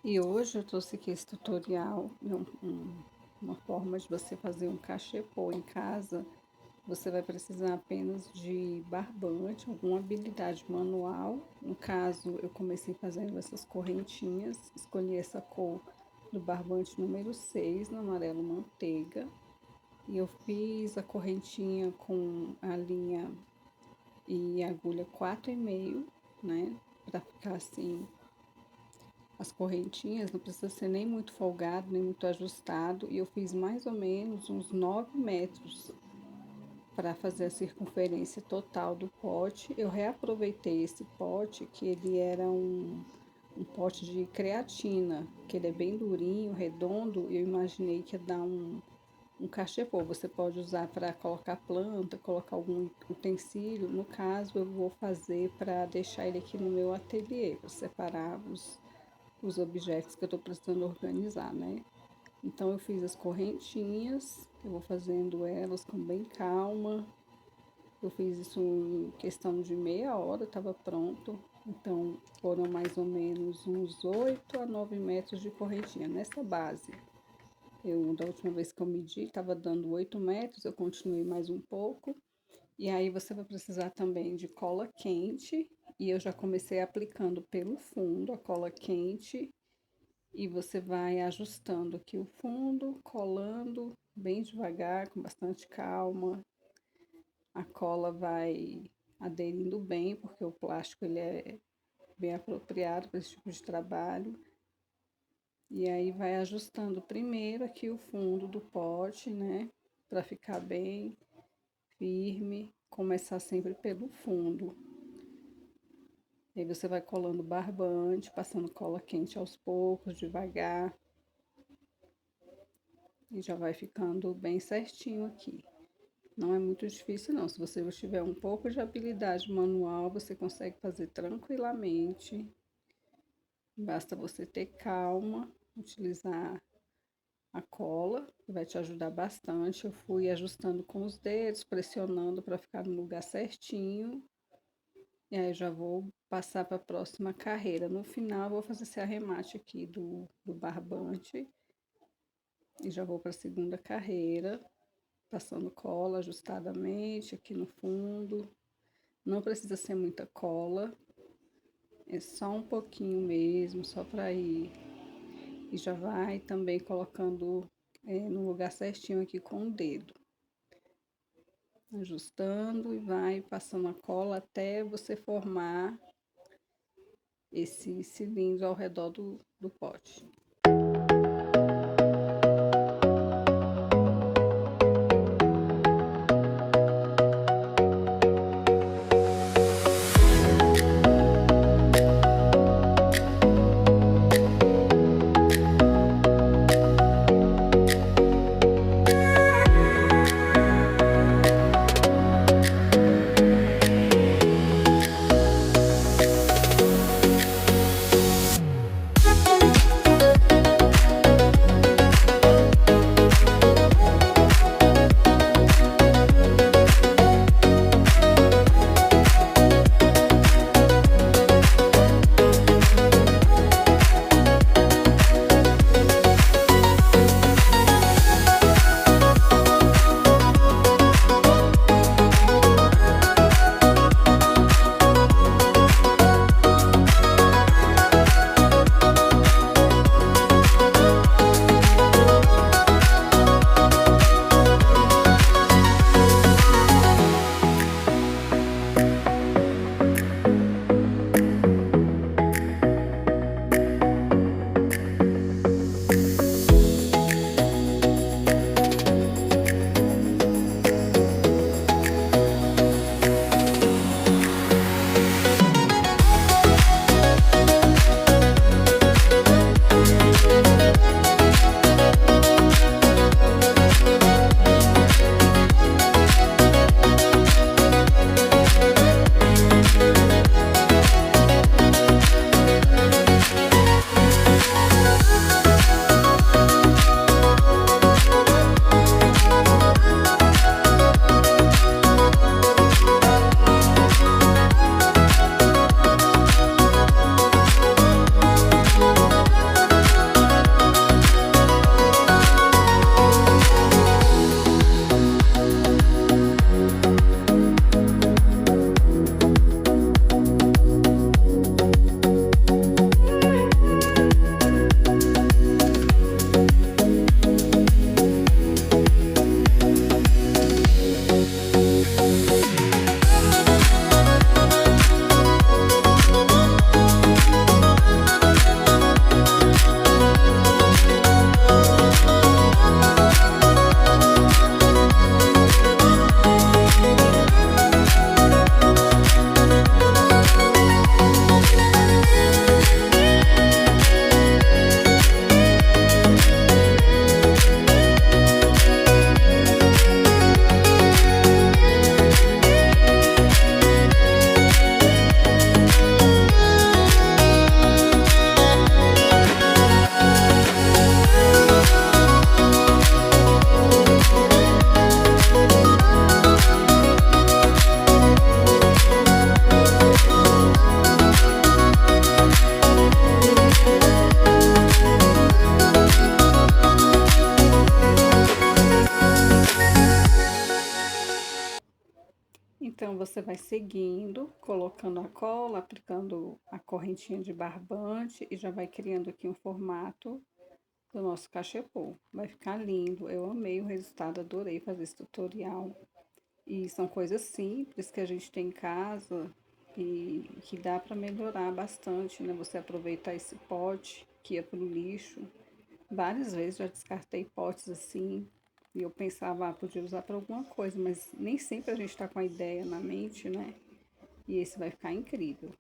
E hoje eu trouxe aqui esse tutorial de uma forma de você fazer um cachepô em casa. Você vai precisar apenas de barbante, alguma habilidade manual. No caso, eu comecei fazendo essas correntinhas, escolhi essa cor do barbante número 6 no amarelo manteiga. E eu fiz a correntinha com a linha e agulha 4,5, né? Pra ficar assim as correntinhas, não precisa ser nem muito folgado, nem muito ajustado. E eu fiz mais ou menos uns 9 metros para fazer a circunferência total do pote. Eu reaproveitei esse pote, que ele era um pote de creatina, que ele é bem durinho, redondo, e eu imaginei que ia dar um cachepô. Você pode usar para colocar planta, colocar algum utensílio. No caso, eu vou fazer para deixar ele aqui no meu ateliê, para separar os objetos que eu tô precisando organizar, né? Então eu fiz as correntinhas, eu vou fazendo elas com bem calma. Eu fiz isso em questão de meia hora, estava pronto. Então foram mais ou menos uns 8 a 9 metros de correntinha nessa base. Da última vez que eu medi, estava dando 8 metros, eu continuei mais um pouco. E aí você vai precisar também de cola quente, e eu já comecei aplicando pelo fundo a cola quente. E você vai ajustando aqui o fundo, colando bem devagar, com bastante calma. A cola vai aderindo bem, porque o plástico ele é bem apropriado para esse tipo de trabalho. E aí vai ajustando primeiro aqui o fundo do pote, né? Para ficar bem firme. Começar sempre pelo fundo. Aí você vai colando barbante, passando cola quente aos poucos, devagar. E já vai ficando bem certinho aqui. Não é muito difícil não, se você tiver um pouco de habilidade manual, você consegue fazer tranquilamente. Basta você ter calma, utilizar a cola, que vai te ajudar bastante. Eu fui ajustando com os dedos, pressionando para ficar no lugar certinho. E aí eu já vou passar para a próxima carreira. No final, eu vou fazer esse arremate aqui do barbante. E já vou para a segunda carreira, passando cola ajustadamente aqui no fundo. Não precisa ser muita cola, é só um pouquinho mesmo, só para ir. E já vai também colocando no lugar certinho aqui com o dedo. Ajustando e vai passando a cola até você formar esse cilindro ao redor do pote. você vai seguindo, colocando a cola, aplicando a correntinha de barbante e já vai criando aqui um formato do nosso cachepô. Vai ficar lindo, eu amei o resultado, adorei fazer esse tutorial. E são coisas simples que a gente tem em casa e que dá para melhorar bastante, né? Você aproveitar esse pote que ia para o lixo. Várias vezes já descartei potes assim e eu pensava, podia usar para alguma coisa, mas nem sempre a gente está com a ideia na mente, né? E esse vai ficar incrível.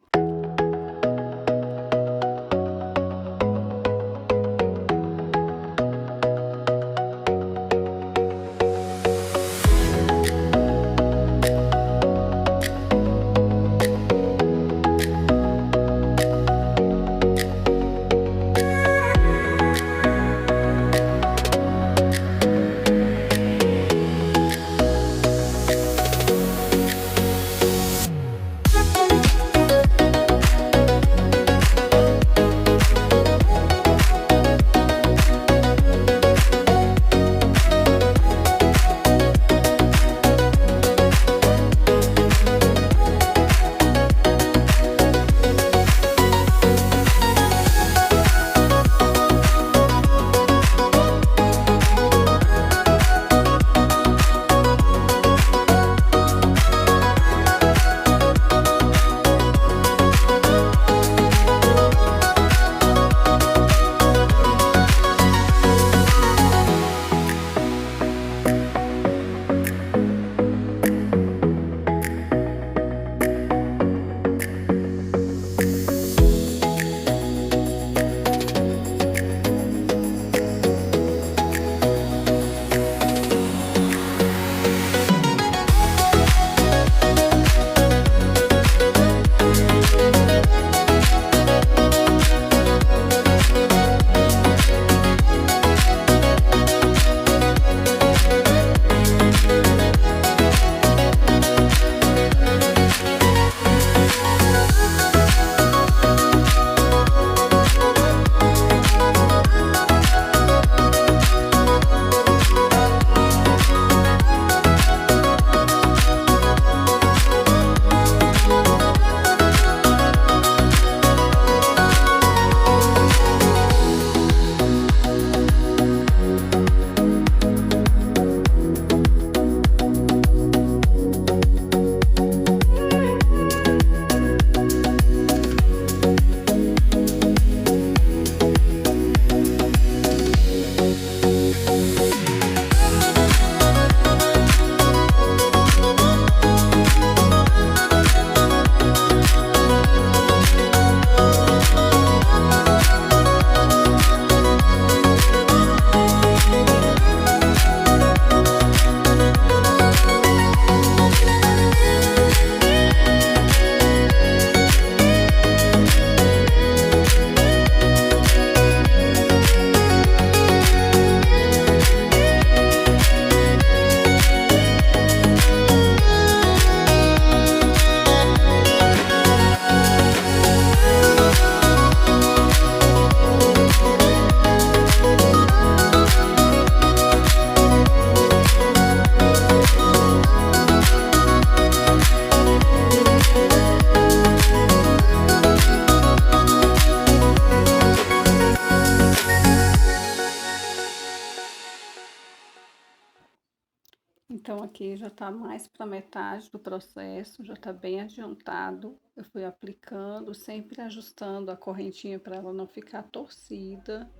Então aqui já está mais para metade do processo, já está bem adiantado. Eu fui aplicando, sempre ajustando a correntinha para ela não ficar torcida.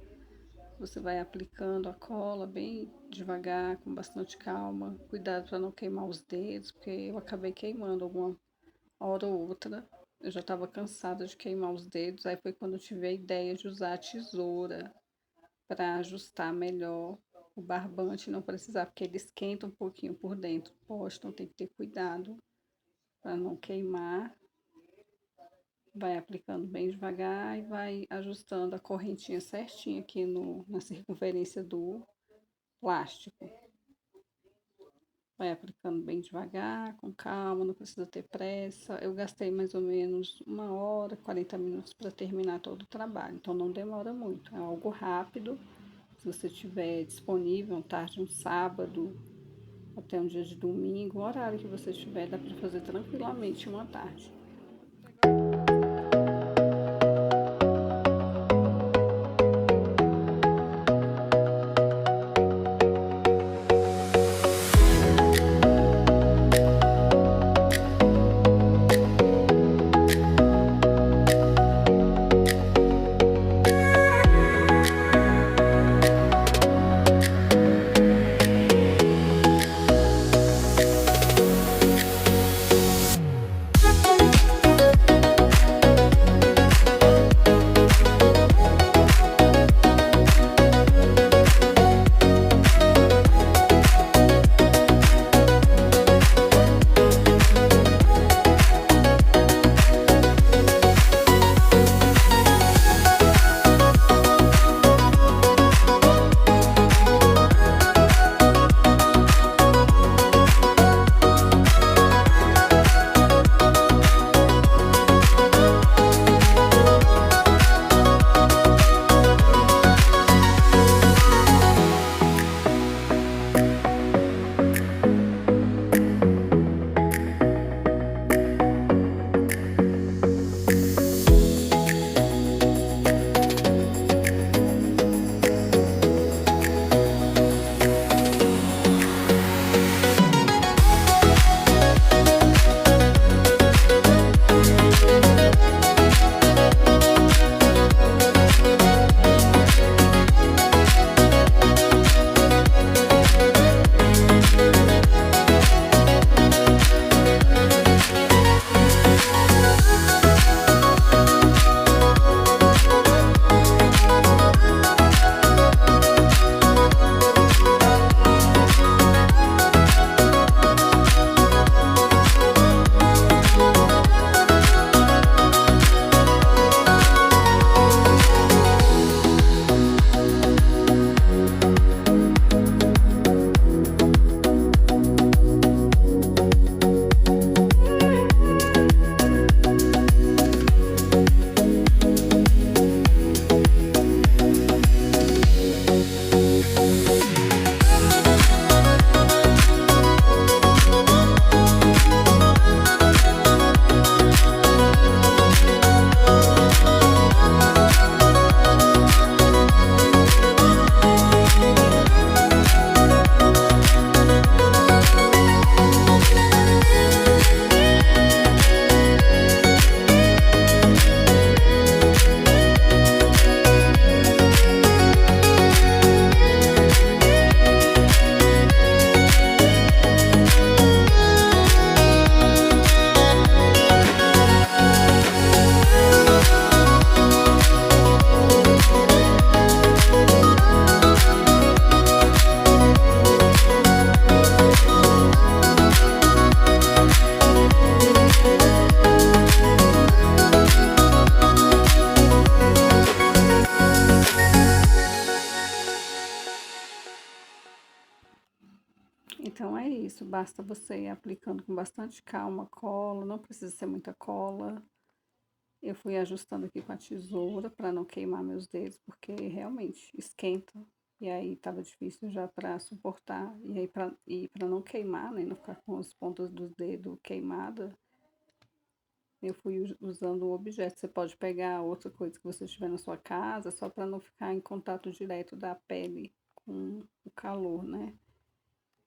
Você vai aplicando a cola bem devagar, com bastante calma. Cuidado para não queimar os dedos, porque eu acabei queimando alguma hora ou outra. Eu já estava cansada de queimar os dedos, aí foi quando eu tive a ideia de usar a tesoura para ajustar melhor o barbante, não precisar, porque ele esquenta um pouquinho por dentro. Poxa, então tem que ter cuidado para não queimar. Vai aplicando bem devagar e vai ajustando a correntinha certinha aqui na circunferência do plástico. Vai aplicando bem devagar, com calma, não precisa ter pressa. Eu gastei mais ou menos 1 hora, 40 minutos para terminar todo o trabalho, então não demora muito, é algo rápido. Se você tiver disponível, tarde, um sábado, até um dia de domingo, o horário que você tiver, dá para fazer tranquilamente uma tarde. Então é isso, basta você ir aplicando com bastante calma a cola, não precisa ser muita cola. Eu fui ajustando aqui com a tesoura para não queimar meus dedos, porque realmente esquenta. E aí tava difícil já para suportar. E aí para não queimar, né, não ficar com as pontas dos dedos queimadas, eu fui usando o objeto. Você pode pegar outra coisa que você tiver na sua casa, só para não ficar em contato direto da pele com o calor, né?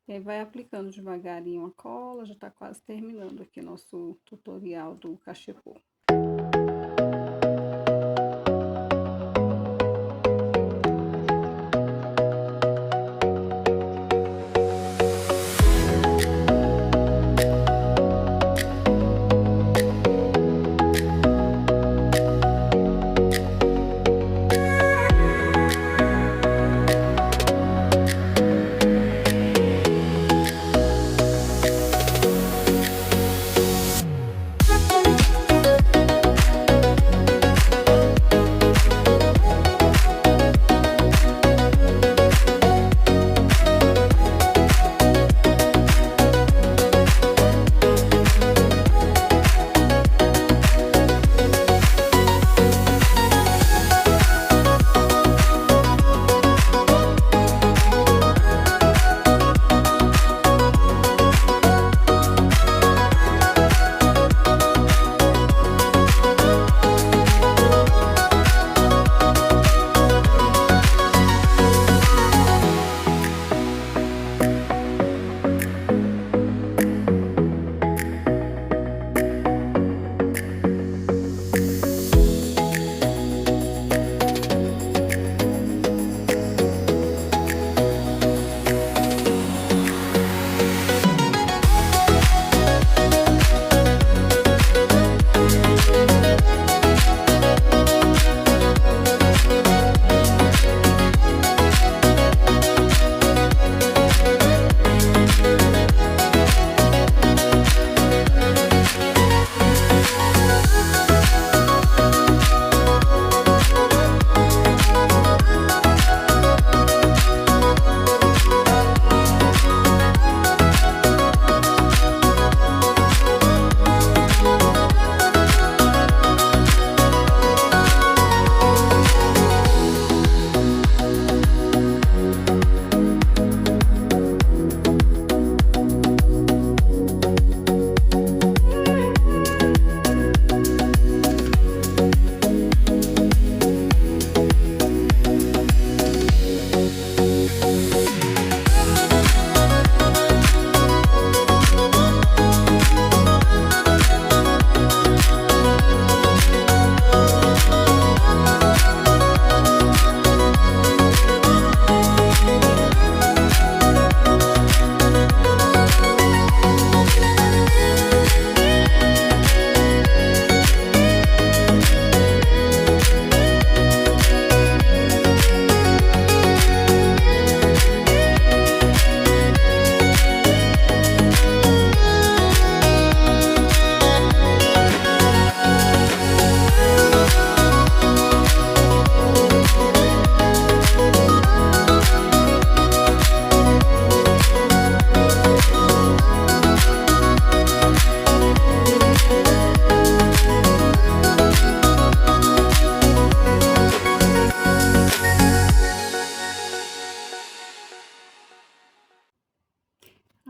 E aí vai aplicando devagarinho a cola, já tá quase terminando aqui nosso tutorial do cachepô.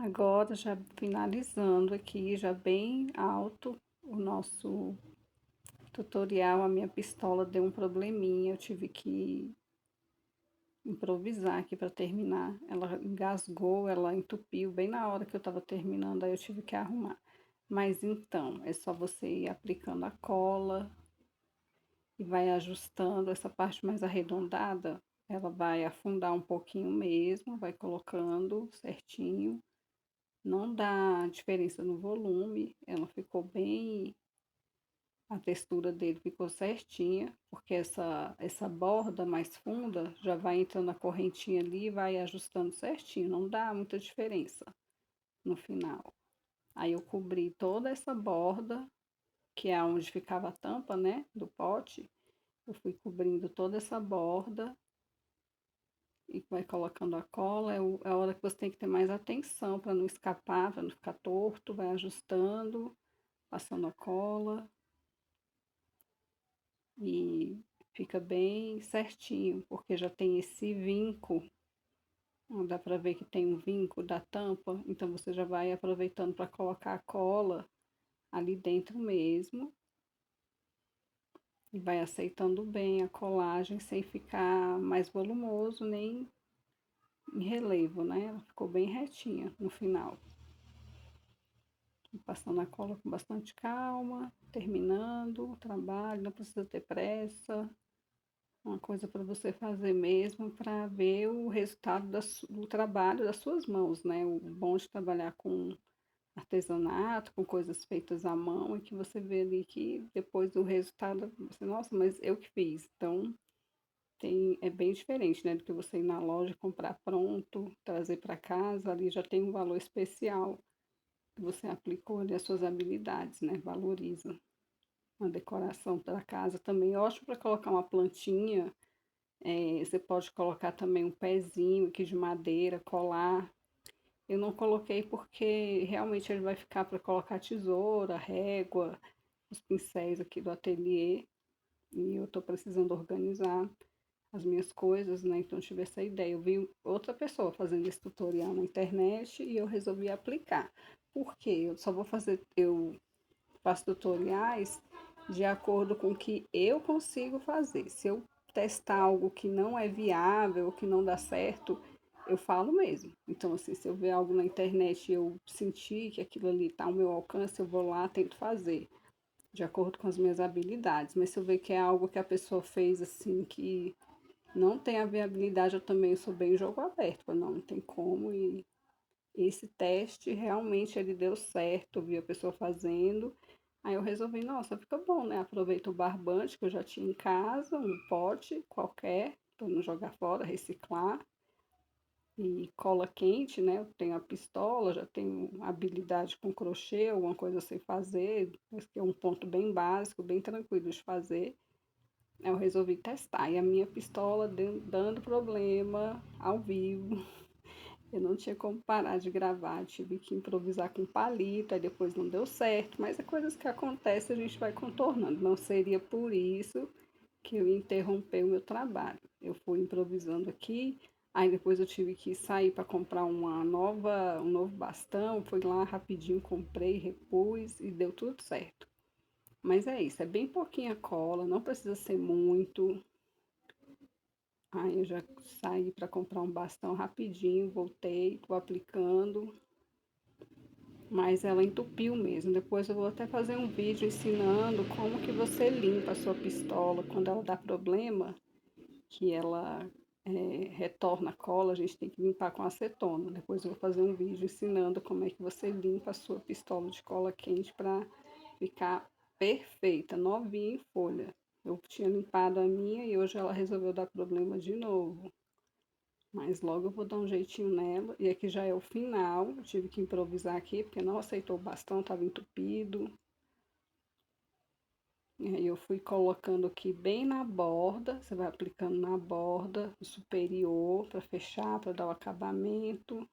Agora, já finalizando aqui, já bem alto, o nosso tutorial, a minha pistola deu um probleminha, eu tive que improvisar aqui para terminar. Ela engasgou, ela entupiu bem na hora que eu estava terminando, aí eu tive que arrumar. Mas então, é só você ir aplicando a cola e vai ajustando essa parte mais arredondada, ela vai afundar um pouquinho mesmo, vai colocando certinho. Não dá diferença no volume, ela ficou bem, a textura dele ficou certinha, porque essa borda mais funda já vai entrando a correntinha ali e vai ajustando certinho, não dá muita diferença no final. Aí eu cobri toda essa borda, que é onde ficava a tampa, né, do pote, eu fui cobrindo toda essa borda e vai colocando a cola. É a hora que você tem que ter mais atenção para não escapar, para não ficar torto, vai ajustando, passando a cola e fica bem certinho, porque já tem esse vinco. Dá para ver que tem um vinco da tampa, então você já vai aproveitando para colocar a cola ali dentro mesmo e vai aceitando bem a colagem sem ficar mais volumoso nem em relevo, né? Ela ficou bem retinha no final. Passando a cola com bastante calma, terminando o trabalho, não precisa ter pressa. Uma coisa para você fazer mesmo para ver o resultado do trabalho das suas mãos, né? O bom de trabalhar com artesanato, com coisas feitas à mão, é que você vê ali que depois do resultado, você, nossa, mas eu que fiz. Então, é bem diferente, né? Do que você ir na loja comprar pronto, trazer para casa, ali já tem um valor especial que você aplicou ali as suas habilidades, né? Valoriza. Uma decoração para casa também, ótimo para colocar uma plantinha. Você pode colocar também um pezinho aqui de madeira, colar. Eu não coloquei porque realmente ele vai ficar para colocar tesoura, régua, os pincéis aqui do ateliê. E eu estou precisando organizar as minhas coisas, né? Então eu tive essa ideia. Eu vi outra pessoa fazendo esse tutorial na internet e eu resolvi aplicar. Por quê? Eu faço tutoriais de acordo com o que eu consigo fazer. Se eu testar algo que não é viável, que não dá certo, eu falo mesmo. Então, assim, se eu ver algo na internet e eu sentir que aquilo ali está ao meu alcance, eu vou lá, tento fazer, de acordo com as minhas habilidades. Mas se eu ver que é algo que a pessoa fez, assim, que não tem a viabilidade, eu também sou bem jogo aberto, não tem como. E esse teste realmente ele deu certo, vi a pessoa fazendo. Aí eu resolvi, nossa, fica bom, né? Aproveito o barbante que eu já tinha em casa, um pote qualquer, para não jogar fora, reciclar. E cola quente, né? Eu tenho a pistola, já tenho habilidade com crochê, alguma coisa eu sei fazer. Esse que é um ponto bem básico, bem tranquilo de fazer. Aí eu resolvi testar. E a minha pistola dando problema ao vivo. Eu não tinha como parar de gravar, tive que improvisar com palito, aí depois não deu certo, mas é coisas que acontecem, a gente vai contornando. Não seria por isso que eu ia interromper o meu trabalho. Eu fui improvisando aqui, aí depois eu tive que sair para comprar um novo bastão, fui lá rapidinho, comprei, repus e deu tudo certo. Mas é isso, é bem pouquinha cola, não precisa ser muito. Aí eu já saí para comprar um bastão rapidinho, voltei, tô aplicando, mas ela entupiu mesmo. Depois eu vou até fazer um vídeo ensinando como que você limpa a sua pistola quando ela dá problema, que ela retorna a cola, a gente tem que limpar com acetona. Depois eu vou fazer um vídeo ensinando como é que você limpa a sua pistola de cola quente para ficar perfeita, novinha em folha. Eu tinha limpado a minha e hoje ela resolveu dar problema de novo. Mas logo eu vou dar um jeitinho nela. E aqui já é o final. Eu tive que improvisar aqui, porque não aceitou o bastão, estava entupido. E aí eu fui colocando aqui bem na borda. Você vai aplicando na borda superior para fechar, para dar o acabamento.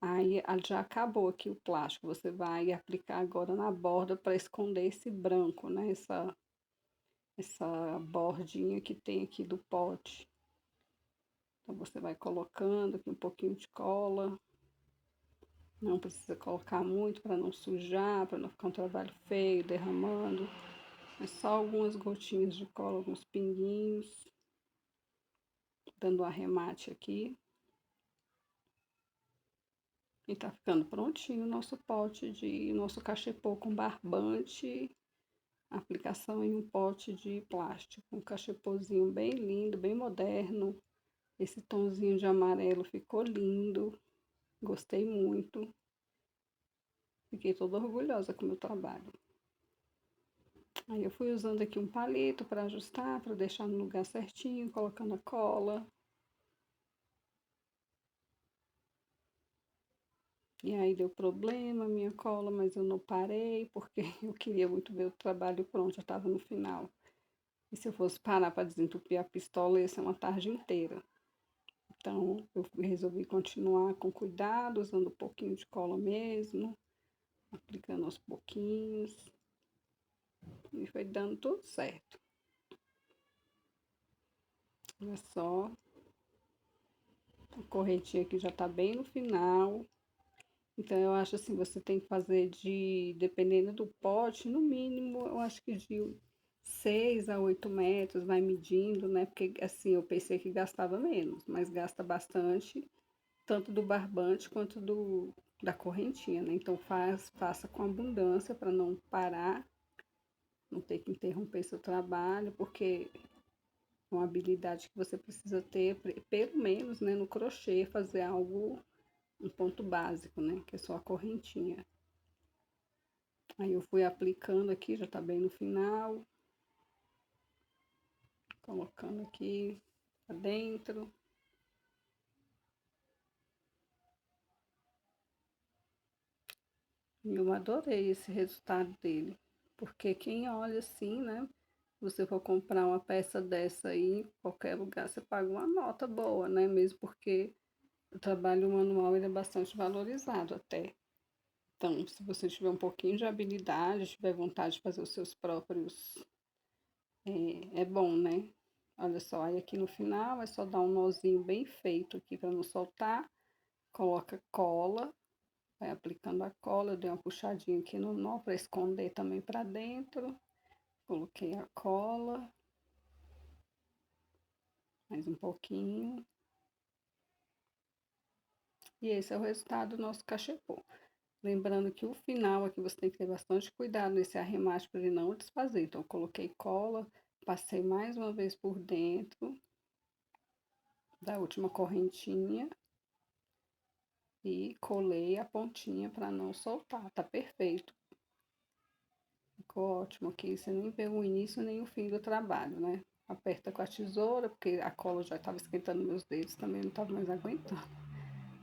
Aí já acabou aqui o plástico. Você vai aplicar agora na borda para esconder esse branco, né? Essa bordinha que tem aqui do pote. Então você vai colocando aqui um pouquinho de cola. Não precisa colocar muito para não sujar, para não ficar um trabalho feio, derramando. É só algumas gotinhas de cola, alguns pinguinhos, dando um arremate aqui. E tá ficando prontinho o nosso nosso cachepô com barbante, aplicação em um pote de plástico. Um cachepôzinho bem lindo, bem moderno. Esse tonzinho de amarelo ficou lindo, gostei muito. Fiquei toda orgulhosa com o meu trabalho. Aí eu fui usando aqui um palito para ajustar, para deixar no lugar certinho, colocando a cola. E aí deu problema a minha cola, mas eu não parei, porque eu queria muito ver o trabalho pronto, já estava no final. E se eu fosse parar para desentupir a pistola, ia ser uma tarde inteira. Então eu resolvi continuar com cuidado, usando um pouquinho de cola mesmo, aplicando aos pouquinhos. E foi dando tudo certo. Olha só, a correntinha aqui já tá bem no final. Então eu acho assim, você tem que fazer dependendo do pote, no mínimo, eu acho que de 6 a 8 metros, vai medindo, né? Porque assim, eu pensei que gastava menos, mas gasta bastante, tanto do barbante quanto da correntinha, né? Então faça com abundância para não parar, não ter que interromper seu trabalho, porque é uma habilidade que você precisa ter, pelo menos, né, no crochê, fazer algo, um ponto básico, né, que é só a correntinha. Aí eu fui aplicando aqui, já tá bem no final, colocando aqui pra dentro. E eu adorei esse resultado dele, porque quem olha assim, né, se você for comprar uma peça dessa aí, em qualquer lugar, você paga uma nota boa, né, mesmo porque o trabalho manual ele é bastante valorizado até. Então, se você tiver um pouquinho de habilidade, tiver vontade de fazer os seus próprios, é bom, né? Olha só, aí aqui no final é só dar um nozinho bem feito aqui para não soltar. Coloca cola, vai aplicando a cola. Eu dei uma puxadinha aqui no nó para esconder também para dentro. Coloquei a cola, mais um pouquinho. E esse é o resultado do nosso cachepô. Lembrando que o final aqui você tem que ter bastante cuidado nesse arremate para ele não desfazer. Então, eu coloquei cola, passei mais uma vez por dentro da última correntinha e colei a pontinha para não soltar. Tá perfeito. Ficou ótimo aqui. Você nem pegou o início nem o fim do trabalho, né? Aperta com a tesoura, porque a cola já estava esquentando meus dedos, também não estava mais aguentando.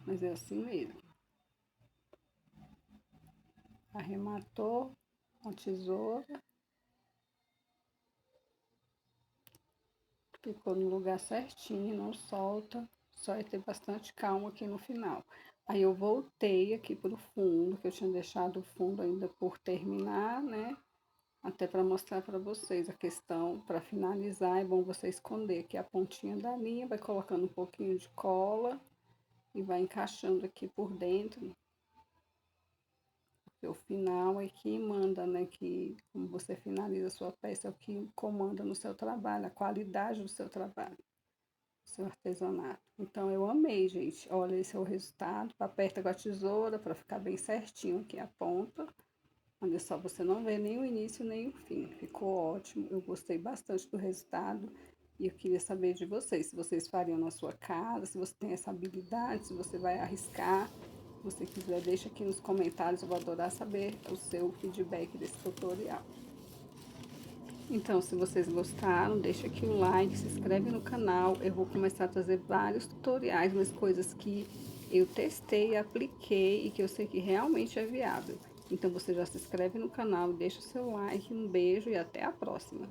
Mas é assim mesmo. Arrematou a tesoura. Ficou no lugar certinho, não solta. Só é ter bastante calma aqui no final. Aí eu voltei aqui pro fundo, que eu tinha deixado o fundo ainda por terminar, né? Até para mostrar para vocês a questão, para finalizar, é bom você esconder aqui a pontinha da linha, vai colocando um pouquinho de cola e vai encaixando aqui por dentro. Porque o final é que manda, né? Que como você finaliza a sua peça, é o que comanda no seu trabalho, a qualidade do seu trabalho, seu artesanato. Então eu amei, gente. Olha, esse é o resultado. Aperta com a tesoura para ficar bem certinho aqui a ponta. Olha só, você não vê nem o início nem o fim. Ficou ótimo. Eu gostei bastante do resultado. E eu queria saber de vocês, se vocês fariam na sua casa, se você tem essa habilidade, se você vai arriscar. Se você quiser, deixa aqui nos comentários. Eu vou adorar saber o seu feedback desse tutorial. Então, se vocês gostaram, deixa aqui o like, se inscreve no canal. Eu vou começar a trazer vários tutoriais, mas coisas que eu testei, apliquei e que eu sei que realmente é viável. Então, você já se inscreve no canal, deixa o seu like, um beijo e até a próxima.